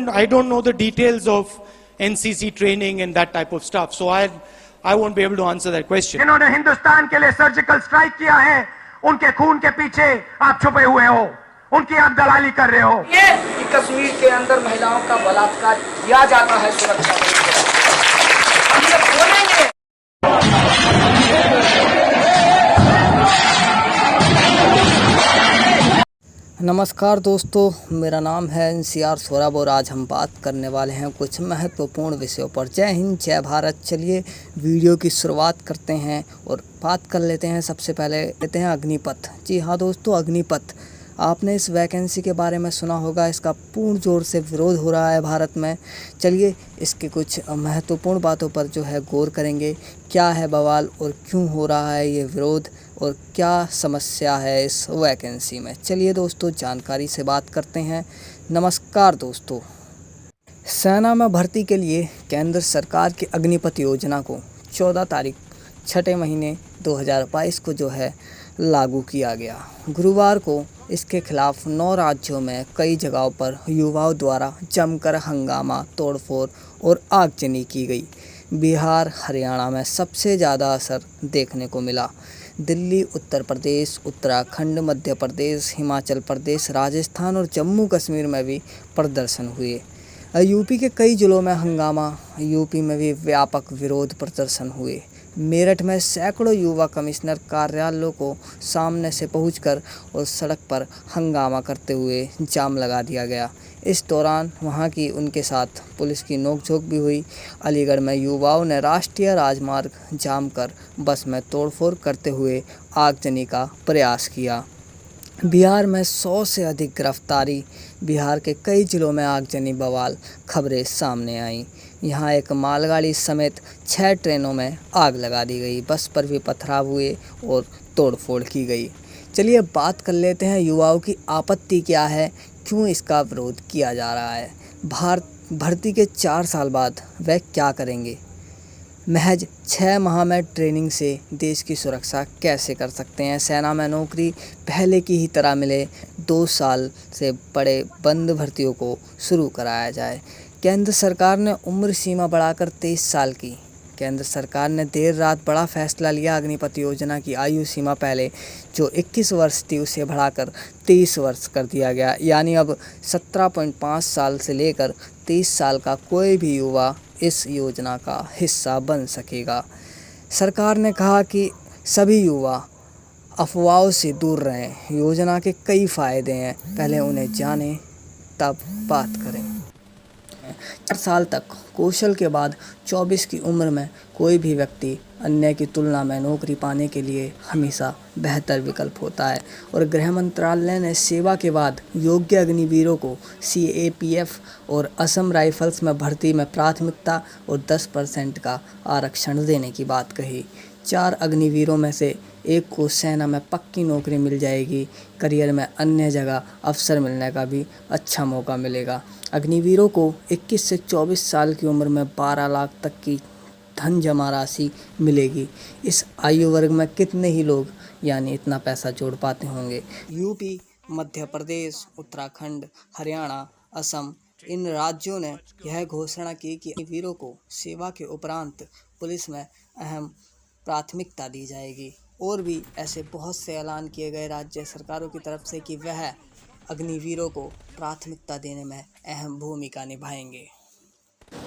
don't know the details of NCC training and that type of stuff. So I won't be able to answer that question. जिन्होंने हिंदुस्तान के लिए surgical strike किया है, उनके खून के पीछे आप छुपे हुए हो, उनकी आप दलाली कर रहे हो। ये कि कश्मीर के अंदर महिलाओं का बलात्कार किया जाता है सुरक्षा बल के, हम ये बोलेंगे। नमस्कार दोस्तों, मेरा नाम है NCR सौरभ और आज हम बात करने वाले हैं कुछ महत्वपूर्ण विषयों पर। जय हिंद, जय भारत। चलिए वीडियो की शुरुआत करते हैं और बात कर लेते हैं। सबसे पहले लेते हैं अग्निपथ। जी हाँ दोस्तों, अग्निपथ, आपने इस वैकेंसी के बारे में सुना होगा। इसका पूर्ण जोर से विरोध हो रहा है भारत में। चलिए इसके कुछ महत्वपूर्ण बातों पर जो है गौर करेंगे। क्या है बवाल और क्यों हो रहा है ये विरोध और क्या समस्या है इस वैकेंसी में। चलिए दोस्तों जानकारी से बात करते हैं। नमस्कार दोस्तों, सेना में भर्ती के लिए केंद्र सरकार की अग्निपथ योजना को 14 तारीख 6 महीने 2022 को जो है लागू किया गया। गुरुवार को इसके खिलाफ 9 राज्यों में कई जगहों पर युवाओं द्वारा जमकर हंगामा, तोड़फोड़ और आगजनी की गई। बिहार, हरियाणा में सबसे ज़्यादा असर देखने को मिला। दिल्ली, उत्तर प्रदेश, उत्तराखंड, मध्य प्रदेश, हिमाचल प्रदेश, राजस्थान और जम्मू कश्मीर में भी प्रदर्शन हुए। यूपी के कई जिलों में हंगामा, यूपी में भी व्यापक विरोध प्रदर्शन हुए। मेरठ में सैकड़ों युवा कमिश्नर कार्यालयों को सामने से पहुंचकर और सड़क पर हंगामा करते हुए जाम लगा दिया गया। इस दौरान वहां की उनके साथ पुलिस की नोकझोंक भी हुई। अलीगढ़ में युवाओं ने राष्ट्रीय राजमार्ग जाम कर बस में तोड़फोड़ करते हुए आगजनी का प्रयास किया। बिहार में 100 से अधिक गिरफ्तारी, बिहार के कई जिलों में आगजनी बवाल खबरें सामने आईं। यहाँ एक मालगाड़ी समेत 6 ट्रेनों में आग लगा दी गई। बस पर भी पथराव हुए और तोड़फोड़ की गई। चलिए बात कर लेते हैं युवाओं की आपत्ति क्या है, क्यों इसका विरोध किया जा रहा है। भर्ती के 4 साल बाद वह क्या करेंगे। महज 6 माह में ट्रेनिंग से देश की सुरक्षा कैसे कर सकते हैं। सेना में नौकरी पहले की ही तरह मिले, 2 साल से बड़े बंद भर्तियों को शुरू कराया जाए। केंद्र सरकार ने उम्र सीमा बढ़ाकर 23 साल की। केंद्र सरकार ने देर रात बड़ा फैसला लिया। अग्निपथ योजना की आयु सीमा पहले जो 21 वर्ष थी उसे बढ़ाकर 23 वर्ष कर दिया गया। यानी अब 17.5 साल से लेकर 23 साल का कोई भी युवा इस योजना का हिस्सा बन सकेगा। सरकार ने कहा कि सभी युवा अफवाहों से दूर रहें। योजना के कई फ़ायदे हैं, पहले उन्हें जानें तब बात करें। 4 साल तक कौशल के बाद 24 की उम्र में कोई भी व्यक्ति अन्य की तुलना में नौकरी पाने के लिए हमेशा बेहतर विकल्प होता है। और गृह मंत्रालय ने सेवा के बाद योग्य अग्निवीरों को CAPF और असम राइफल्स में भर्ती में प्राथमिकता और 10% का आरक्षण देने की बात कही। 4 अग्निवीरों में से एक को सेना में पक्की नौकरी मिल जाएगी। करियर में अन्य जगह अवसर मिलने का भी अच्छा मौका मिलेगा। अग्निवीरों को 21 से 24 साल की उम्र में 12 लाख तक की धन जमा राशि मिलेगी। इस आयु वर्ग में कितने ही लोग यानी इतना पैसा जोड़ पाते होंगे। यूपी, मध्य प्रदेश, उत्तराखंड, हरियाणा, असम, इन राज्यों ने यह घोषणा की कि अग्निवीरों को सेवा के उपरांत पुलिस में अहम प्राथमिकता दी जाएगी। और भी ऐसे बहुत से ऐलान किए गए राज्य सरकारों की तरफ से कि वह अग्निवीरों को प्राथमिकता देने में अहम भूमिका निभाएंगे।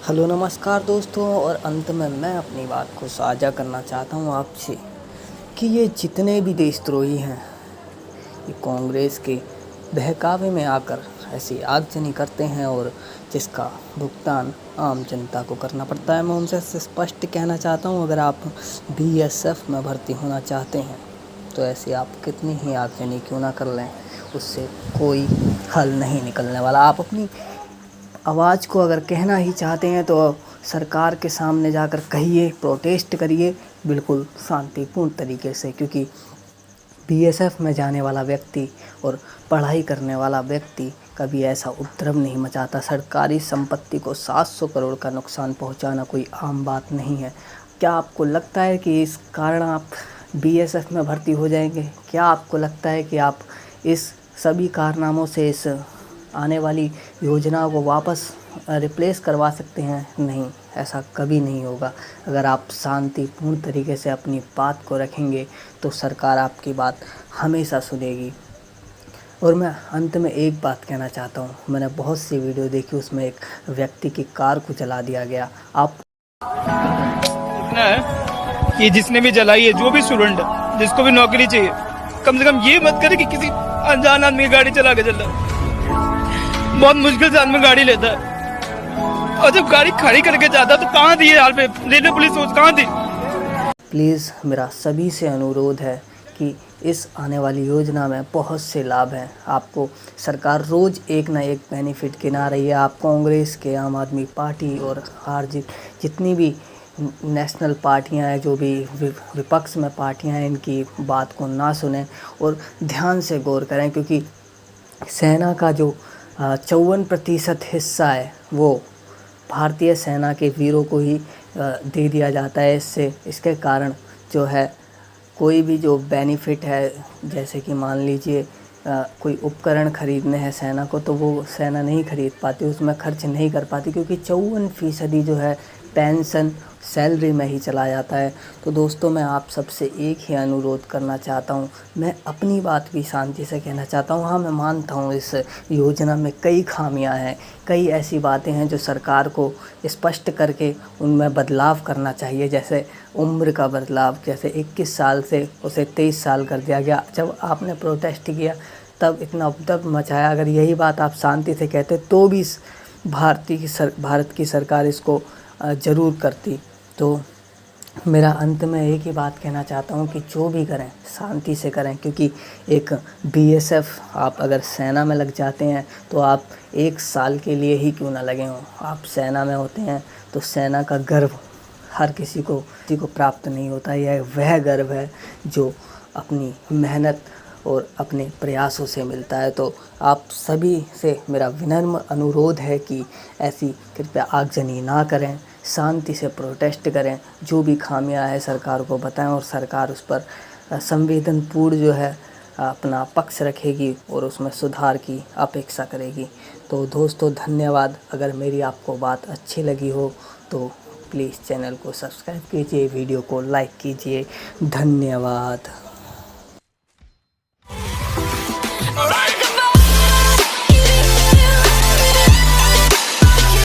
हेलो नमस्कार दोस्तों, और अंत में मैं अपनी बात को साझा करना चाहता हूँ आपसे कि ये जितने भी देशद्रोही हैं, ये कांग्रेस के बहकावे में आकर ऐसी आगजनी करते हैं और जिसका भुगतान आम जनता को करना पड़ता है। मैं उनसे स्पष्ट कहना चाहता हूँ, अगर आप BSF में भर्ती होना चाहते हैं तो ऐसी आप कितनी ही आगजनी क्यों ना कर लें, उससे कोई हल नहीं निकलने वाला। आप अपनी आवाज़ को अगर कहना ही चाहते हैं तो सरकार के सामने जाकर कहिए, प्रोटेस्ट करिए बिल्कुल शांतिपूर्ण तरीके से, क्योंकि BSF में जाने वाला व्यक्ति और पढ़ाई करने वाला व्यक्ति कभी ऐसा उपद्रव नहीं मचाता। सरकारी संपत्ति को 700 करोड़ का नुकसान पहुंचाना कोई आम बात नहीं है। क्या आपको लगता है कि इस कारण आप BSF में भर्ती हो जाएंगे? क्या आपको लगता है कि आप इस सभी कारनामों से इस आने वाली योजनाओं को वापस रिप्लेस करवा सकते हैं? नहीं, ऐसा कभी नहीं होगा। अगर आप शांतिपूर्ण तरीके से अपनी बात को रखेंगे तो सरकार आपकी बात हमेशा सुनेगी। और मैं अंत में एक बात कहना चाहता हूँ, मैंने बहुत सी वीडियो देखी, उसमें एक व्यक्ति की कार को जला दिया गया। आप इतना है कि जिसने भी जलाई है, जो भी स्टूडेंट है, जिसको भी नौकरी चाहिए, कम से कम ये मत करे कि किसी अनजान आदमी की गाड़ी चला के चल रहा है। बहुत मुश्किल से आदमी गाड़ी लेता है, और जब गाड़ी खड़ी करके जाता है तो कहाँ थी ये हाल पे रेलवे पुलिस कहाँ थी? प्लीज़ मेरा सभी से अनुरोध है कि इस आने वाली योजना में बहुत से लाभ हैं। आपको सरकार रोज़ एक ना एक बेनिफिट गिना रही है। आप कांग्रेस के, आम आदमी पार्टी और जितनी भी नेशनल पार्टियां हैं, जो भी विपक्ष में पार्टियां हैं, इनकी बात को ना सुनें और ध्यान से गौर करें, क्योंकि सेना का जो 54% हिस्सा है वो भारतीय सेना के वीरों को ही दे दिया जाता है। इसके कारण जो है कोई भी जो बेनिफिट है, जैसे कि मान लीजिए कोई उपकरण ख़रीदने हैं सेना को, तो वो सेना नहीं ख़रीद पाती, उसमें खर्च नहीं कर पाती, क्योंकि 54% जो है पेंशन सैलरी में ही चला जाता है। तो दोस्तों, मैं आप सबसे एक ही अनुरोध करना चाहता हूँ, मैं अपनी बात भी शांति से कहना चाहता हूँ। हाँ, मैं मानता हूँ इस योजना में कई खामियां हैं, कई ऐसी बातें हैं जो सरकार को स्पष्ट करके उनमें बदलाव करना चाहिए। जैसे उम्र का बदलाव, जैसे 21 साल से उसे 23 साल कर दिया गया। जब आपने प्रोटेस्ट किया तब इतना उपद्रव मचाया, अगर यही बात आप शांति से कहते तो भी भारत की सरकार इसको ज़रूर करती। तो मेरा अंत में एक ही बात कहना चाहता हूँ कि जो भी करें शांति से करें, क्योंकि एक BSF आप अगर सेना में लग जाते हैं तो आप 1 साल के लिए ही क्यों ना लगे हों, आप सेना में होते हैं तो सेना का गर्व हर किसी को प्राप्त नहीं होता। यह वह गर्व है जो अपनी मेहनत और अपने प्रयासों से मिलता है। तो आप सभी से मेरा विनम्र अनुरोध है कि ऐसी कृपया आगजनी ना करें, शांति से प्रोटेस्ट करें, जो भी खामियां है सरकार को बताएं और सरकार उस पर संवेदनपूर्ण जो है अपना पक्ष रखेगी और उसमें सुधार की अपेक्षा करेगी। तो दोस्तों, धन्यवाद। अगर मेरी आपको बात अच्छी लगी हो तो प्लीज़ चैनल को सब्सक्राइब कीजिए, वीडियो को लाइक कीजिए। धन्यवाद।